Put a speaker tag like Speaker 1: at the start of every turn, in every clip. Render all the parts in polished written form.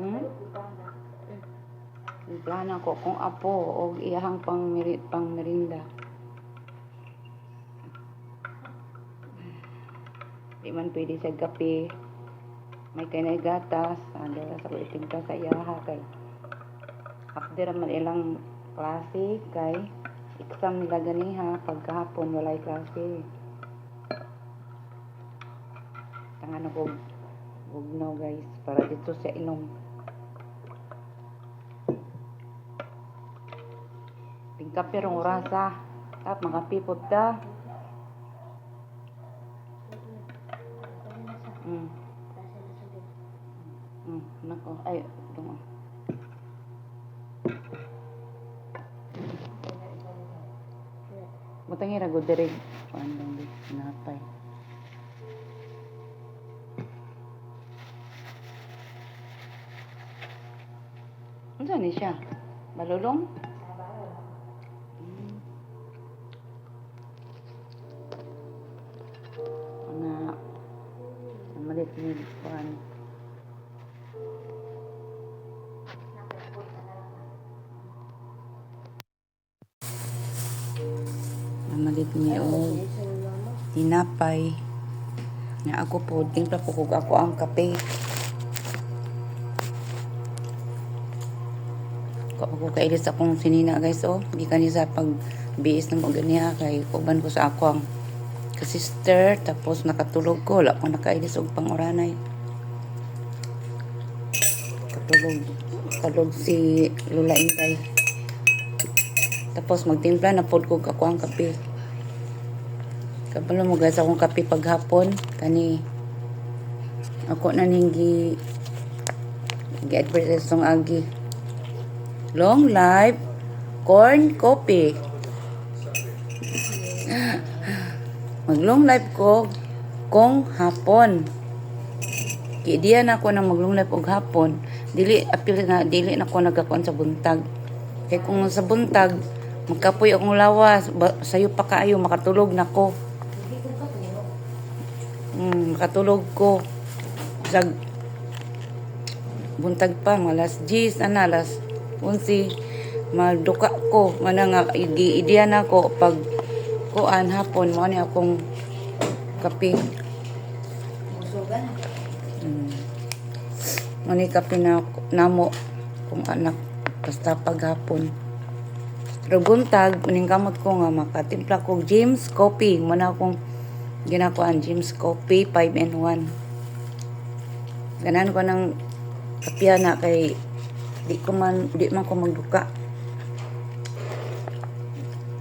Speaker 1: Hmm? Plana ko kung apo o iyahang pang merinda. Di man pwede sa gapi. May kanay gatas. Ando sa ko itigda sa iyaha kay. After man ilang klase kay exam nila ganiha pagkahapon walay klase. Tangan ako bugnaw guys para dito sa inom. Tingkape rong orasa. Tap makapipot ta. Nako ay dungo. Mutangi ra gud diri andang di napay. Unsa ni siya? Balulong? Ana malit ni kuan. Malit ni og tinapay. Nga ako po, timpla po kog ako ang kape. Ako kailis akong sinina guys di kanisa pag biis ng ganiha kay uban ko sa ako ang ka-sister tapos nakatulog ko wala ko nakailis og pangoranay. Katulog si Lula Intay. Tapos magtimpla na pod ko ako ang kape. Kapalo mo guys akong kape paghapon kani ako na ning gi-advertise ng agi. Long life corn coffee. Mag long life ko kung hapon. Kidiya na ako na mag long life og hapon. Dili apil nga dili na ko nagakuan sa buntag. Kay kung sa buntag magkapoy akong lawas sayo pa kaayo makatulog na ko. Makatulog ko sa buntag pa malas 10 ana alas 11 magduka ko mana nga ideya na ko pag kuan hapon mo ni akong kape. Mo ni kape na namo kung anak basta paghapon. Pero buntag muning kamot ko nga makatimpla ko James coffee mo na akong ginakuan James coffee 5-in-1. Ganan ko ng kapya na kay di man ko magduka.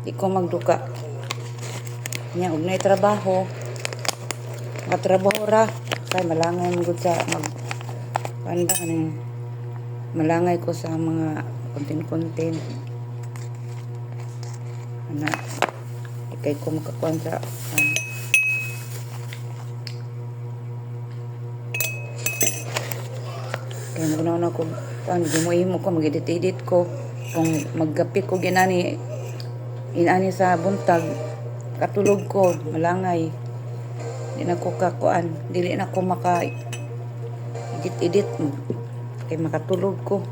Speaker 1: Di ko magduka. Nya og nay trabaho. Matrabaho ra kay malangay mo gud sa panda kaning malangay ko sa mga content. Ana kay ko makakuan sa kaya na ko gimuhimo ko mag-edit ko kung maggapi ko inani sa buntag katulog ko malangay di na ko kakuan dili na ko maka edit kay makatulog ko.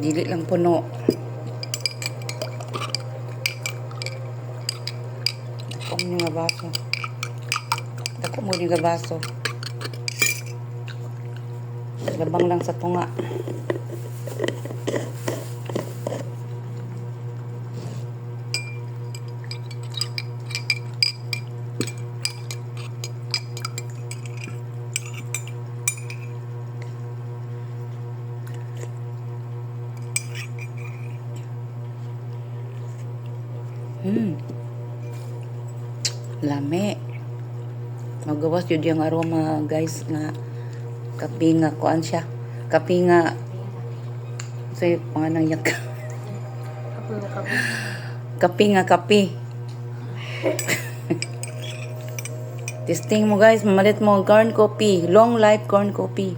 Speaker 1: Dili lang puno. Dako mo nga baso. Dako mo nga baso. Labang lang sa tunga. Lami. Magawas yun yung aroma guys na kape nga kuan siya. Kape nga sa panganang yak. kape nga kape. Testing mo guys, mamalit mo ang corn coffee. Long life corn coffee.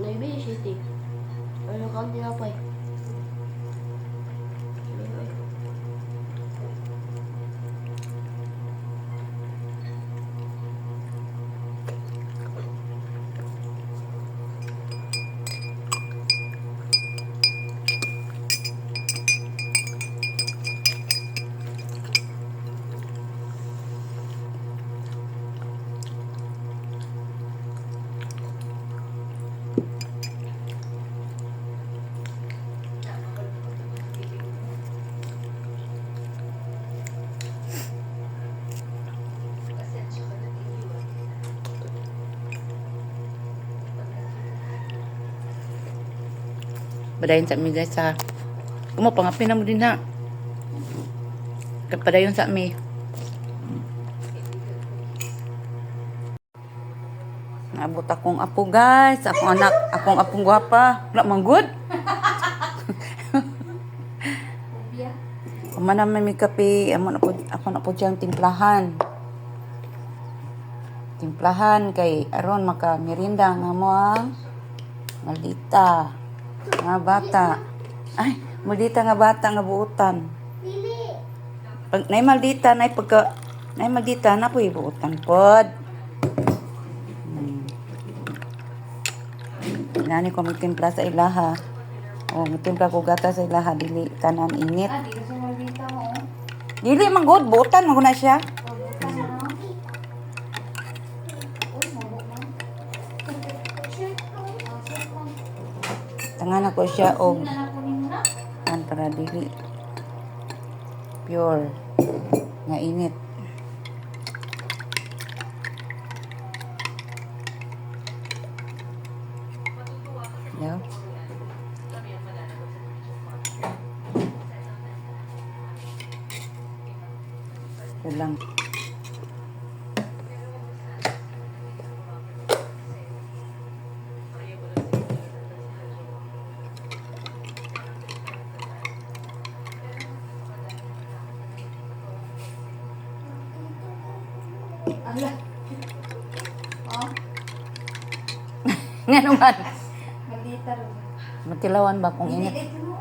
Speaker 2: Maybe City. Ano kang tinapay?
Speaker 1: Padayon sa mi guys ha. Kumo pangapin na mo din ha. Padayon sa mi. Naabot akong apo guys. Akong anak, akong apong gwapa. Wala man good. Kuma naman may kape. Ako na po diyang timplahan. Timplahan kay aron maka merinda nga mo ang maldita nga bata. Ay, maldita nga bata nga buutan. Pag nay maldita nay pagka nay maldita na po buutan pod. Nani ko magtimpla sa ilaha. O magtimpla ko gata sa ilaha dili tanan init.
Speaker 2: Ah, di kasi maldita mo.
Speaker 1: Dili man good buutan mo na siya. Tangan ako siya og an para dili pure nga init. Yeah. Kulang.
Speaker 2: Ala. Oh,
Speaker 1: Nga naman.
Speaker 2: maldita rin.
Speaker 1: Matilawan ba kung init?
Speaker 2: Hindi, ito mo.